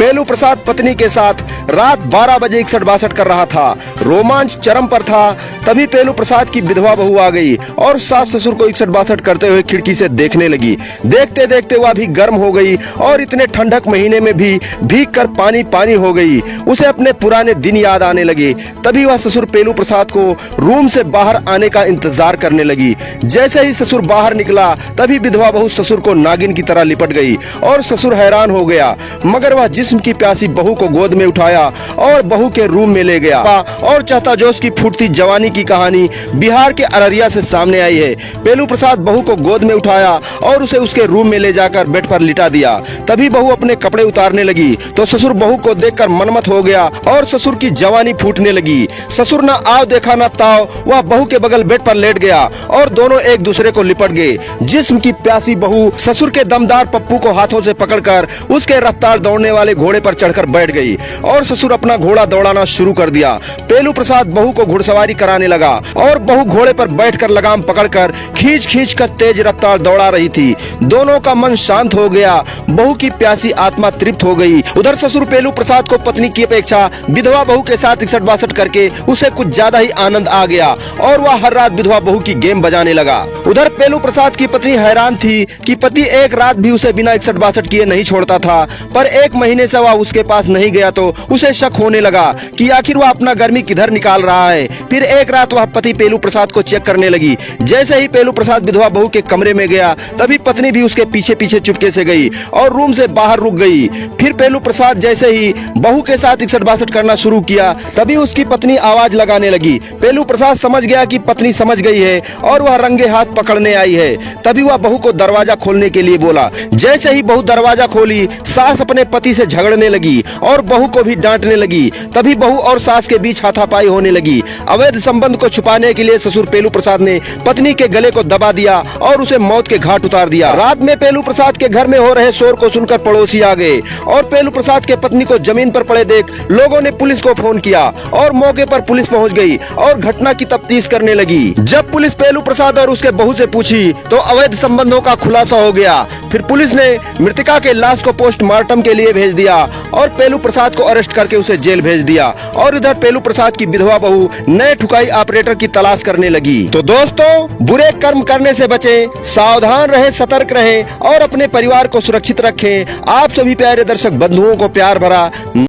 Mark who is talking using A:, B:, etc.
A: पेलू प्रसाद पत्नी के साथ रात 12 बजे 61-62 कर रहा था। रोमांच चरम पर था। तभी पेलू प्रसाद की विधवा बहू आ गई और सास ससुर को 61-62 करते हुए खिड़की से देखने लगी। देखते देखते वह भी गर्म हो गई और इतने ठंडक महीने में भी भीग कर पानी पानी हो गई। उसे अपने पुराने दिन याद आने लगे। तभी वह ससुर पेलू प्रसाद को रूम से बाहर आने का इंतजार करने लगी। जैसे ही ससुर बाहर निकला तभी विधवा बहू ससुर को नागिन की तरह लिपट गई और ससुर हैरान हो गया। मगर वह जिस्म की प्यासी बहू को गोद में उठाया और बहू के रूम में ले गया और चाहता जोश की फूटती जवानी की कहानी बिहार के अररिया से सामने आई है। पेलू प्रसाद बहू को गोद में उठाया और उसे उसके रूम में ले जाकर बेड पर लिटा दिया। तभी बहू अपने कपड़े उतारने लगी तो ससुर बहू को देखकर मनमत हो गया और ससुर की जवानी फूटने लगी। ससुर न आव देखा न ताव, वह बहू के बगल बेड पर लेट गया और दोनों एक दूसरे को लिपट गए। जिस्म की प्यासी बहू ससुर के दमदार पप्पू को हाथों से पकड़कर उसके रफ्तार दौड़ने वाले घोड़े पर चढ़कर बैठ गई और ससुर अपना घोड़ा दौड़ाना शुरू कर दिया। पेलू प्रसाद बहू को घुड़सवारी कराने लगा और बहू घोड़े पर बैठकर लगाम पकड़कर खींच खींच कर तेज रफ्तार दौड़ा रही थी। दोनों का मन शांत हो गया। बहू की प्यासी आत्मा तृप्त हो गई। उधर ससुर पेलू प्रसाद को पत्नी की अपेक्षा विधवा बहू के साथ 61-62 करके उसे कुछ ज्यादा ही आनंद आ गया और वह हर रात विधवा बहू की गेम बजाने लगा। उधर पेलू प्रसाद की पत्नी हैरान थी कि पति एक रात भी उसे बिना 61-62 किए नहीं छोड़ता था, पर एक महीने से वह उसके पास नहीं गया तो उसे शक होने लगा कि आखिर वह अपना गर्मी किधर निकाल रहा है। फिर एक रात वह पति पेलू प्रसाद को चेक करने लगी। जैसे ही पेलू प्रसाद विधवा बहू के कमरे में गया तभी पत्नी भी उसके पीछे पीछे चुपके से गई और रूम से बाहर रुक गई। फिर पेलू प्रसाद जैसे ही बहू के साथ 61-62 करना शुरू किया तभी उसकी पत्नी आवाज लगाने लगी। पेलू प्रसाद समझ गया कि पत्नी समझ गई है और वह रंगे हाथ पकड़ने आई है। तभी वह बहू को दरवाजा खोलने के लिए बोला। जैसे ही बहू दरवाजा खोली सास अपने पति से झगड़ने लगी और बहू को भी डांटने लगी। तभी बहू और सास के बीच हाथापाई होने लगी। अवैध संबंध को छुपाने के लिए ससुर पेलू प्रसाद ने पत्नी के गले को दबा दिया और उसे मौत के घाट उतार दिया। रात में पेलू प्रसाद के घर में हो रहे शोर को सुनकर पड़ोसी आ गए और पेलू प्रसाद के पत्नी को जमीन पर पड़े देख लोगों ने पुलिस को फोन किया और मौके पर पुलिस पहुंच गई और घटना की तफ्तीश करने लगी। जब पुलिस पेलू प्रसाद और उसके बहू से पूछी तो अवैध संबंधों का खुलासा हो गया। फिर पुलिस ने मृतका के लाश को पोस्टमार्टम के लिए भेज दिया और पेलू प्रसाद को अरेस्ट करके उसे जेल भेज दिया। और इधर पेलू प्रसाद की विधवा बहू नए ठुकाई ऑपरेटर की तलाश करने लगी। तो दोस्तों, बुरे कर्म करने से बचें, सावधान रहे, सतर्क रहे और अपने परिवार को सुरक्षित रखें। आप सभी प्यारे दर्शक बंधुओं को प्यार भरा